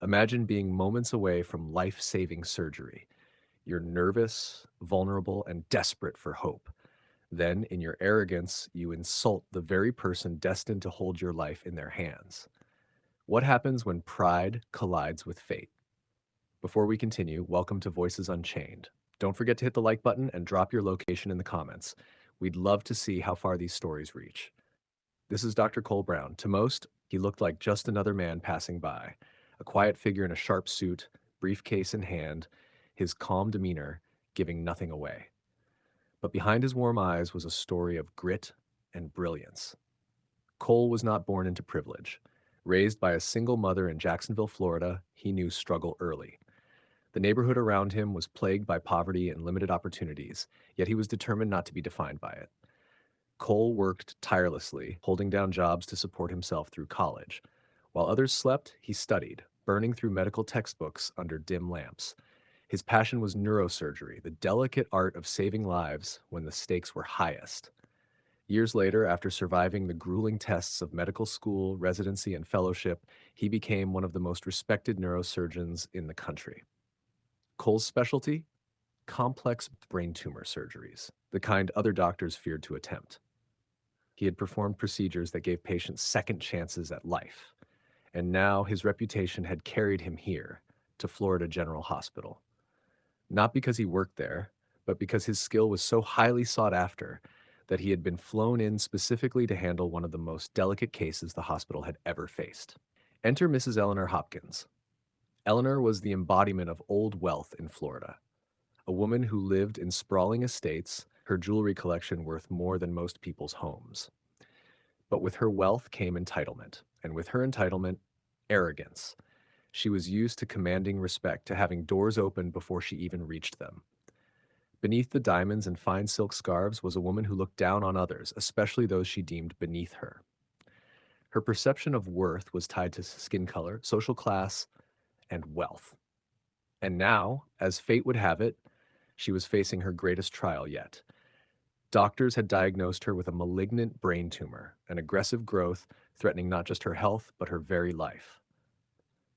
Imagine being moments away from life-saving surgery. You're nervous, vulnerable, and desperate for hope. Then, in your arrogance, you insult the very person destined to hold your life in their hands. What happens when pride collides with fate? Before we continue, welcome to Voices Unchained. Don't forget to hit the like button and drop your location in the comments. We'd love to see how far these stories reach. This is Dr. Cole Brown. To most, he looked like just another man passing by, a quiet figure in a sharp suit, briefcase in hand, his calm demeanor giving nothing away. But behind his warm eyes was a story of grit and brilliance. Cole was not born into privilege. Raised by a single mother in Jacksonville, Florida, he knew struggle early. The neighborhood around him was plagued by poverty and limited opportunities, yet he was determined not to be defined by it. Cole worked tirelessly, holding down jobs to support himself through college. While others slept, he studied, burning through medical textbooks under dim lamps. His passion was neurosurgery, the delicate art of saving lives when the stakes were highest. Years later, after surviving the grueling tests of medical school, residency, and fellowship, he became one of the most respected neurosurgeons in the country. Cole's specialty? Complex brain tumor surgeries, the kind other doctors feared to attempt. He had performed procedures that gave patients second chances at life, and now his reputation had carried him here to Florida General Hospital. Not because he worked there, but because his skill was so highly sought after that he had been flown in specifically to handle one of the most delicate cases the hospital had ever faced. Enter Mrs. Eleanor Hopkins. Eleanor was the embodiment of old wealth in Florida, a woman who lived in sprawling estates, her jewelry collection worth more than most people's homes. But with her wealth came entitlement, and with her entitlement, arrogance. She was used to commanding respect, to having doors open before she even reached them. Beneath the diamonds and fine silk scarves was a woman who looked down on others, especially those she deemed beneath her. Her perception of worth was tied to skin color, social class, and wealth. And now, as fate would have it, she was facing her greatest trial yet. Doctors had diagnosed her with a malignant brain tumor, an aggressive growth threatening not just her health, but her very life.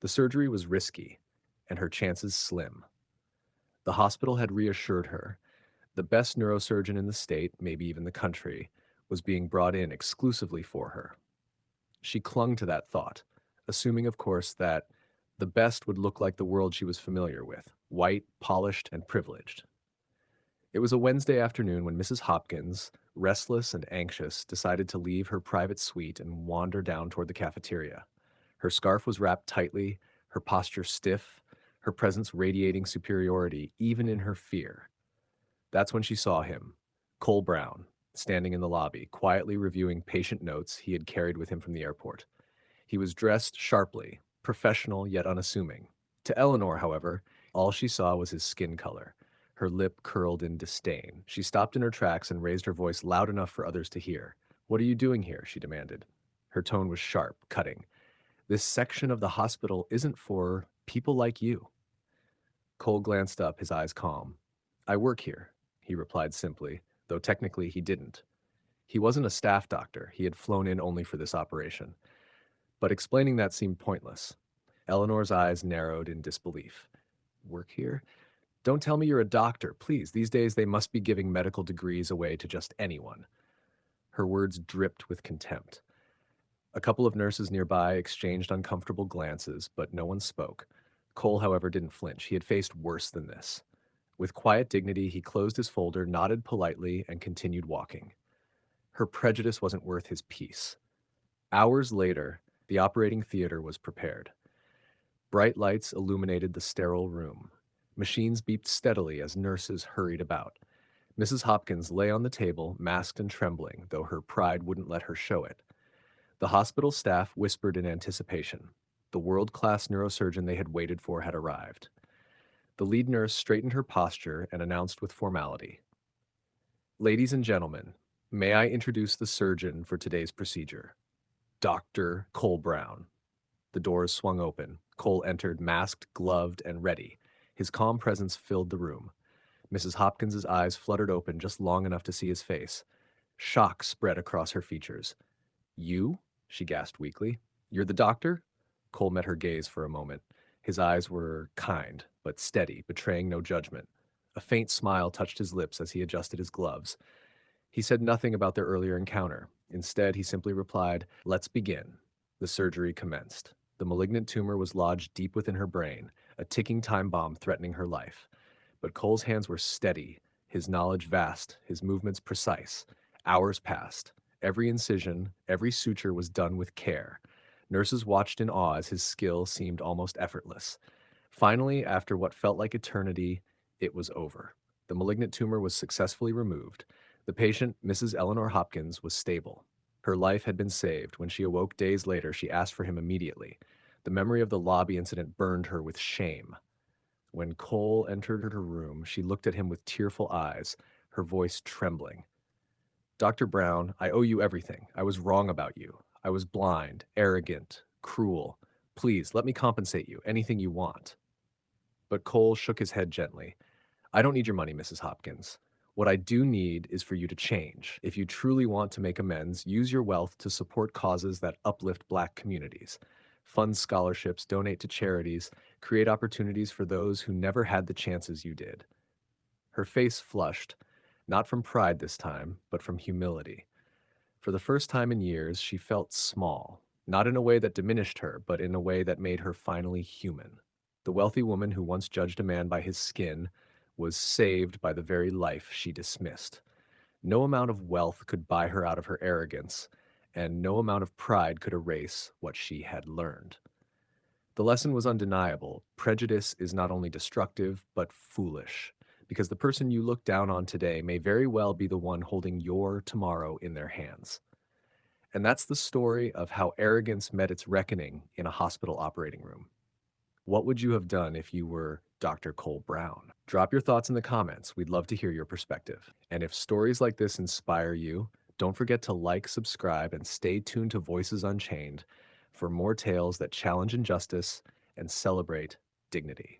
The surgery was risky, and her chances slim. The hospital had reassured her. The best neurosurgeon in the state, maybe even the country, was being brought in exclusively for her. She clung to that thought, assuming, of course, that the best would look like the world she was familiar with, white, polished, and privileged. It was a Wednesday afternoon when Mrs. Hopkins, restless and anxious, decided to leave her private suite and wander down toward the cafeteria. Her scarf was wrapped tightly, her posture stiff, her presence radiating superiority, even in her fear. That's when she saw him, Cole Brown, standing in the lobby, quietly reviewing patient notes he had carried with him from the airport. He was dressed sharply, professional yet unassuming. To Eleanor, however, all she saw was his skin color. Her lip curled in disdain. She stopped in her tracks and raised her voice loud enough for others to hear. "What are you doing here?" she demanded. Her tone was sharp, cutting. "This section of the hospital isn't for people like you." Cole glanced up, his eyes calm. "I work here," he replied simply, though technically he didn't. He wasn't a staff doctor. He had flown in only for this operation. But explaining that seemed pointless. Eleanor's eyes narrowed in disbelief. "Work here? Don't tell me you're a doctor, please. These days they must be giving medical degrees away to just anyone." Her words dripped with contempt. A couple of nurses nearby exchanged uncomfortable glances, but no one spoke. Cole, however, didn't flinch. He had faced worse than this. With quiet dignity, he closed his folder, nodded politely, and continued walking. Her prejudice wasn't worth his peace. Hours later, the operating theater was prepared. Bright lights illuminated the sterile room. Machines beeped steadily as nurses hurried about. Mrs. Hopkins lay on the table, masked and trembling, though her pride wouldn't let her show it. The hospital staff whispered in anticipation. The world-class neurosurgeon they had waited for had arrived. The lead nurse straightened her posture and announced with formality, "Ladies and gentlemen, may I introduce the surgeon for today's procedure, Dr. Cole Brown." The doors swung open. Cole entered, masked, gloved, and ready. His calm presence filled the room. Mrs. Hopkins's eyes fluttered open just long enough to see his face. Shock spread across her features. "You?" she gasped weakly. "You're the doctor?" Cole met her gaze for a moment. His eyes were kind, but steady, betraying no judgment. A faint smile touched his lips as he adjusted his gloves. He said nothing about their earlier encounter. Instead, he simply replied, "Let's begin." The surgery commenced. The malignant tumor was lodged deep within her brain, a ticking time bomb threatening her life. But Cole's hands were steady, his knowledge vast, his movements precise. Hours passed. Every incision, every suture was done with care. Nurses watched in awe as his skill seemed almost effortless. Finally, after what felt like eternity, it was over. The malignant tumor was successfully removed. The patient, Mrs. Eleanor Hopkins, was stable. Her life had been saved. When she awoke days later, she asked for him immediately. The memory of the lobby incident burned her with shame. When Cole entered her room, she looked at him with tearful eyes, her voice trembling. "Dr. Brown, I owe you everything. I was wrong about you. I was blind, arrogant, cruel. Please, let me compensate you, anything you want." But Cole shook his head gently. "I don't need your money, Mrs. Hopkins. What I do need is for you to change. If you truly want to make amends, use your wealth to support causes that uplift Black communities. Fund scholarships, donate to charities, create opportunities for those who never had the chances you did." Her face flushed, not from pride this time, but from humility. For the first time in years, she felt small, not in a way that diminished her, but in a way that made her finally human. The wealthy woman who once judged a man by his skin was saved by the very life she dismissed. No amount of wealth could buy her out of her arrogance, and no amount of pride could erase what she had learned. The lesson was undeniable. Prejudice is not only destructive, but foolish, because the person you look down on today may very well be the one holding your tomorrow in their hands. And that's the story of how arrogance met its reckoning in a hospital operating room. What would you have done if you were Dr. Cole Brown? Drop your thoughts in the comments. We'd love to hear your perspective. And if stories like this inspire you, don't forget to like, subscribe, and stay tuned to Voices Unchained for more tales that challenge injustice and celebrate dignity.